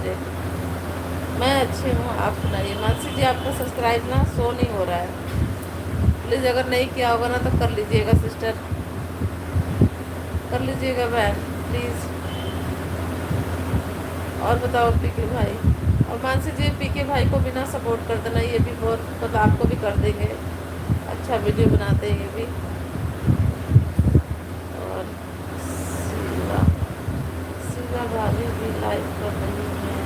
लीजिए। मैं अच्छी हूँ, आप सुनाइए। मानसी जी आपका सब्सक्राइब ना शो नहीं हो रहा है, प्लीज़ अगर नहीं किया होगा ना तो कर लीजिएगा सिस्टर, कर लीजिएगा बहन प्लीज़। और बताओ पीके भाई, और मानसी जी पीके भाई को बिना सपोर्ट कर देना, ये भी बहुत मतलब आपको भी कर देंगे, अच्छा वीडियो बनाते हैं ये भी। और शिवा शिवा भाभी भी लाइक कर रही है।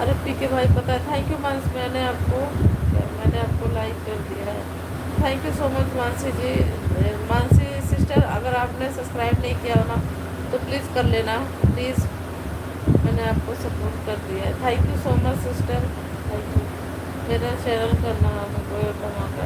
अरे पीके भाई पता है, थैंक यू मानसी, मैंने आपको लाइक कर दिया है, thank you so much Mansi ji. Mansi sister अगर आपने सब्सक्राइब नहीं किया हो ना तो प्लीज़ कर लेना प्लीज़, मैंने आपको सपोर्ट कर दिया है, thank you so much sister, thank you. मेरा चैनल का नाम है गोयल धमाका।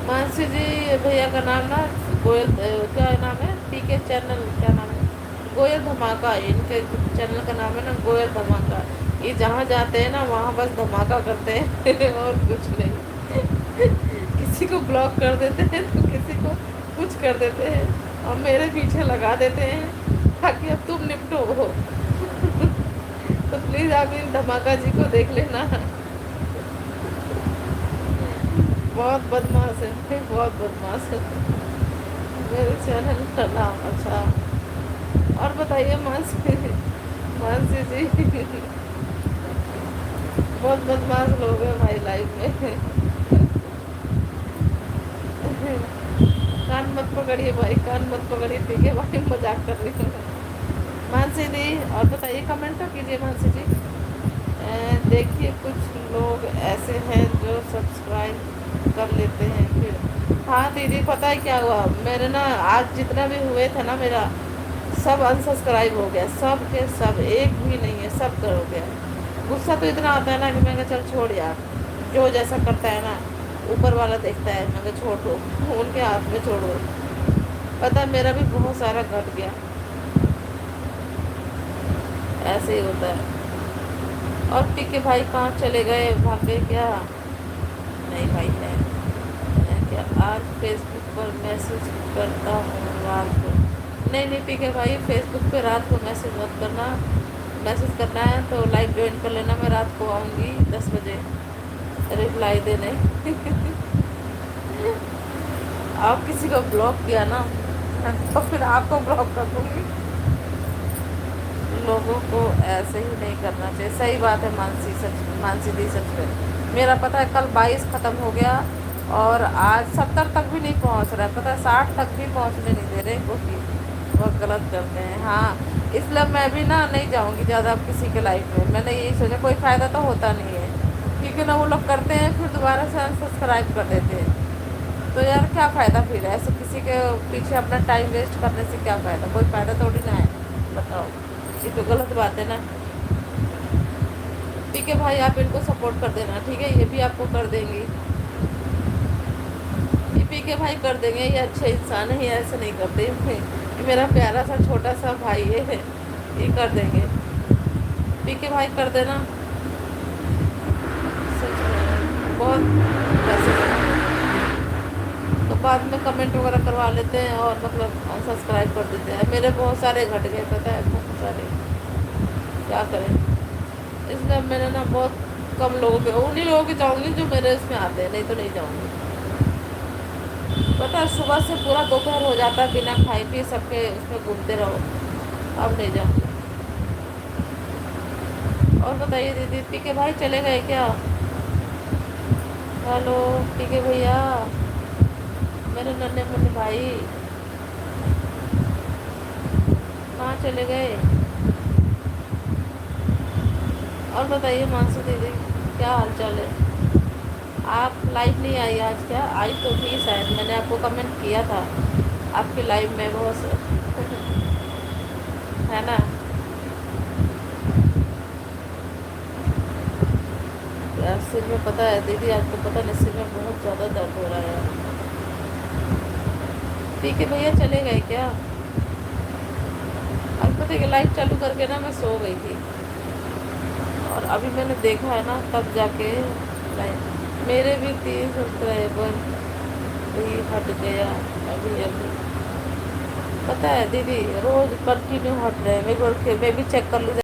मानसी जी भैया का नाम ना गोयल, क्या नाम है पीके चैनल, क्या नाम है, गोयल धमाका, इनके चैनल का नाम है ना गोयल धमाका। ये जहाँ जाते हैं ना वहाँ बस धमाका करते हैं और कुछ नहीं किसी को ब्लॉक कर देते हैं तो किसी को कुछ कर देते हैं, और मेरे पीछे लगा देते हैं ताकि अब तुम निपटो तो प्लीज़ आप इन धमाका जी को देख लेना, बहुत बदमाश है, बहुत बदमाश है। मेरे चैनल का नाम, अच्छा। और बताइए मानसी जी बहुत बदमाश लोग हैं भाई लाइफ में कान मत पकड़िए भाई, कान मत पकड़िए, ठीक है भाई, मजाक कर रही हूँ मानसी जी। और बताइए कमेंट तो कीजिए मानसी जी। देखिए कुछ लोग ऐसे हैं जो सब्सक्राइब कर लेते हैं फिर, हाँ दीदी पता है क्या हुआ, मेरे ना आज जितना भी हुए थे ना मेरा सब अनसब्सक्राइब हो गया, सब के सब, एक भी नहीं है, सब कर हो गया। गुस्सा तो इतना आता है ना कि मैं कहा चल छोड़ यार, जो जैसा करता है ना ऊपर वाला देखता है, मैं कहा छोड़ दो उनके हाथ में छोड़ दो। पता है मेरा भी बहुत सारा घट गया, ऐसे ही होता है। और पीके भाई कहाँ चले गए, भागे क्या? नहीं भाई मैं क्या आज फेसबुक पर मैसेज करता हूँ रात को, नहीं पीके भाई फेसबुक पे रात को मैसेज मत करना, मैसेज करना है तो लाइव ज्वाइन कर लेना, मैं रात को आऊँगी 10 बजे रिप्लाई देने आप किसी को ब्लॉक किया ना तो फिर आपको ब्लॉक कर दूँगी, लोगों को ऐसे ही नहीं करना चाहिए। सही बात है मानसी दी, सच में मेरा पता है कल 22 ख़त्म हो गया और आज 70 तक भी नहीं पहुंच रहा है, पता है 60 तक भी पहुंचने नहीं दे रहे, क्योंकि बहुत गलत करते हैं। हाँ इसलिए मैं भी ना नहीं जाऊंगी ज़्यादा अब किसी के लाइफ में, मैंने यही सोचा कोई फ़ायदा तो होता नहीं है, क्योंकि ना वो लोग करते हैं फिर दोबारा से अनसब्सक्राइब कर देते हैं, तो यार क्या फ़ायदा फिर ऐसे किसी के पीछे अपना टाइम वेस्ट करने से क्या फ़ायदा, कोई फ़ायदा थोड़ी ना है, बताओ, ये तो गलत बात है ना। ठीक है भाई आप इनको सपोर्ट कर देना, ठीक है, ये भी आपको कर देंगी, ये पीके भाई कर देंगे, ये अच्छे इंसान है, ये ऐसे नहीं करते, ये मेरा प्यारा सा छोटा सा भाई है, ये कर देंगे, पीके भाई कर देना, सच में बहुत पैसे तो बाद में कमेंट वगैरह करवा लेते हैं और मतलब सब्सक्राइब कर देते हैं, मेरे बहुत सारे घट गए, पता है बहुत सारे, क्या करें, इसलिए मैंने ना बहुत कम लोगों के, उन्हीं लोगों के जाऊँगी जो मेरे इसमें आते हैं, नहीं तो नहीं जाऊँगी। पता है सुबह से पूरा दोपहर हो जाता है बिना खाए पिए सबके उसमें घूमते रहो, अब नहीं जाऊँगी। और बताइए दीदी पीके भाई चले गए क्या? हेलो पीके भैया, मेरे नन्हे मुन्ने भाई कहाँ चले गए? और बताइए मानसी दीदी क्या हाल चाल है? आप लाइव नहीं आई आज क्या? आई तो थी शायद, मैंने आपको कमेंट किया था आपकी लाइव में बहुत है ना। यार सिर में पता है दीदी आपको पता नहीं, सिर में बहुत ज़्यादा दर्द हो रहा है। ठीक है भैया चले गए क्या? अब पता है कि लाइव चालू करके ना मैं सो गई थी और अभी मैंने देखा है ना तब जाके लाइव, मेरे भी 30 सब्सक्राइबर भी हट गया अभी अभी, पता है दीदी रोज़ कंटिन्यू हट रहे हैं, मैं भी चेक कर लूँ।